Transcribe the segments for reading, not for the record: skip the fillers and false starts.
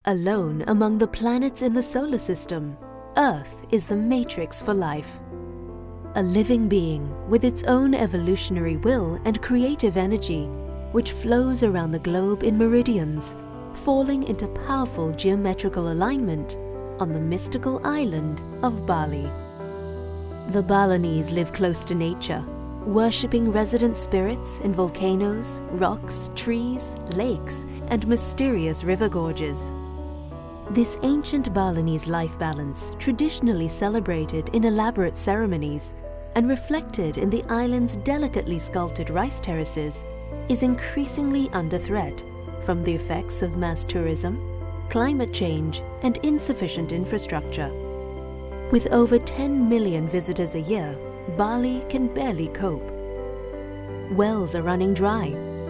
Alone among the planets in the solar system, Earth is the matrix for life. A living being with its own evolutionary will and creative energy, which flows around the globe in meridians, falling into powerful geometrical alignment on the mystical island of Bali. The Balinese live close to nature, worshipping resident spirits in volcanoes, rocks, trees, lakes, and mysterious river gorges. This ancient Balinese life balance, traditionally celebrated in elaborate ceremonies and reflected in the island's delicately sculpted rice terraces, is increasingly under threat from the effects of mass tourism, climate change, and insufficient infrastructure. With over 10 million visitors a year, Bali can barely cope. Wells are running dry,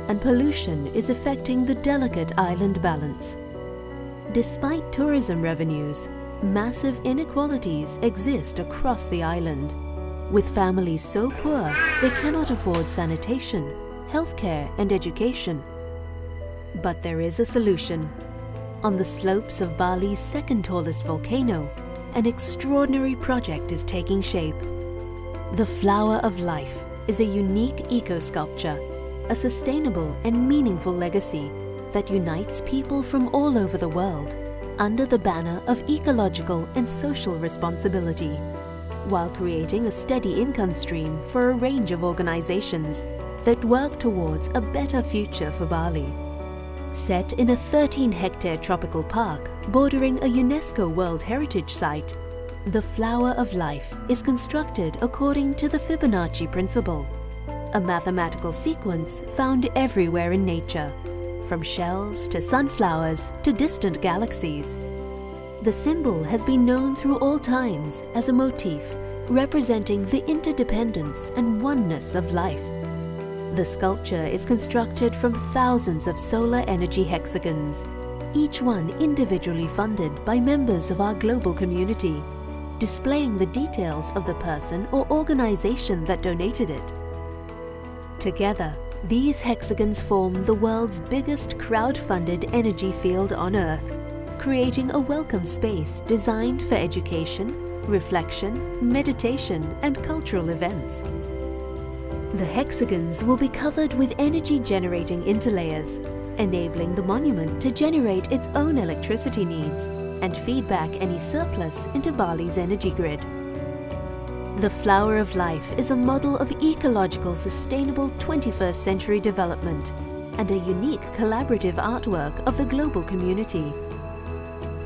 and pollution is affecting the delicate island balance. Despite tourism revenues, massive inequalities exist across the island, with families so poor they cannot afford sanitation, healthcare, and education. But there is a solution. On the slopes of Bali's second tallest volcano, an extraordinary project is taking shape. The Flower of Life is a unique eco-sculpture, a sustainable and meaningful legacy that unites people from all over the world under the banner of ecological and social responsibility, while creating a steady income stream for a range of organizations that work towards a better future for Bali. Set in a 13-hectare tropical park bordering a UNESCO World Heritage Site, the Flower of Life is constructed according to the Fibonacci principle, a mathematical sequence found everywhere in nature, from shells to sunflowers to distant galaxies. The symbol has been known through all times as a motif representing the interdependence and oneness of life. The sculpture is constructed from thousands of solar energy hexagons, each one individually funded by members of our global community, displaying the details of the person or organization that donated it. Together, these hexagons form the world's biggest crowd-funded energy field on Earth, creating a welcome space designed for education, reflection, meditation, and cultural events. The hexagons will be covered with energy-generating interlayers, enabling the monument to generate its own electricity needs and feed back any surplus into Bali's energy grid. The Flower of Life is a model of ecological, sustainable 21st century development and a unique collaborative artwork of the global community.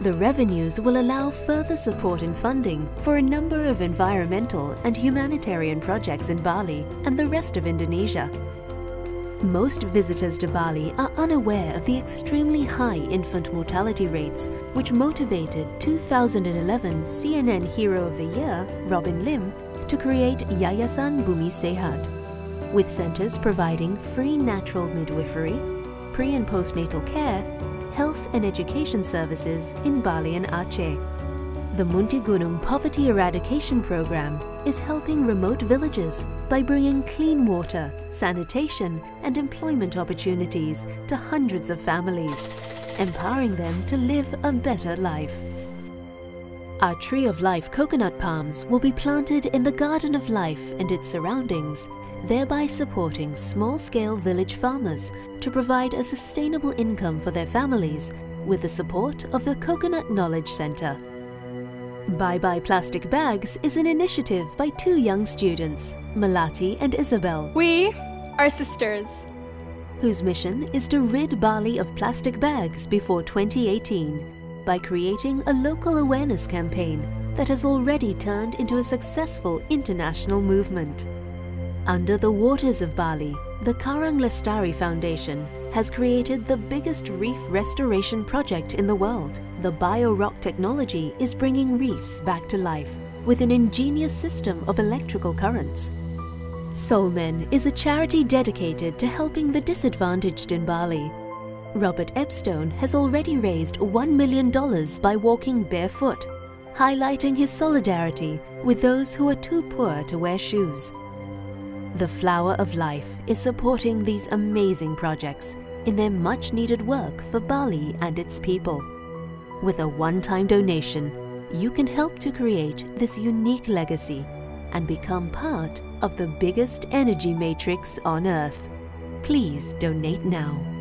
The revenues will allow further support and funding for a number of environmental and humanitarian projects in Bali and the rest of Indonesia. Most visitors to Bali are unaware of the extremely high infant mortality rates which motivated 2011 CNN Hero of the Year, Robin Lim, to create Yayasan Bumi Sehat, with centers providing free natural midwifery, pre- and postnatal care, health and education services in Bali and Aceh. The Munti Gunung Poverty Eradication Program is helping remote villages by bringing clean water, sanitation, and employment opportunities to hundreds of families, empowering them to live a better life. Our Tree of Life coconut palms will be planted in the Garden of Life and its surroundings, thereby supporting small-scale village farmers to provide a sustainable income for their families with the support of the Coconut Knowledge Center. Bye Bye Plastic Bags is an initiative by two young students, Melati and Isabel. We are sisters, whose mission is to rid Bali of plastic bags before 2018 by creating a local awareness campaign that has already turned into a successful international movement. Under the waters of Bali, the Karang Lestari Foundation has created the biggest reef restoration project in the world. The bio-rock technology is bringing reefs back to life with an ingenious system of electrical currents. Soulmen is a charity dedicated to helping the disadvantaged in Bali. Robert Epstone has already raised $1 million by walking barefoot, highlighting his solidarity with those who are too poor to wear shoes. The Flower of Life is supporting these amazing projects in their much-needed work for Bali and its people. With a one-time donation, you can help to create this unique legacy and become part of the biggest energy matrix on Earth. Please donate now.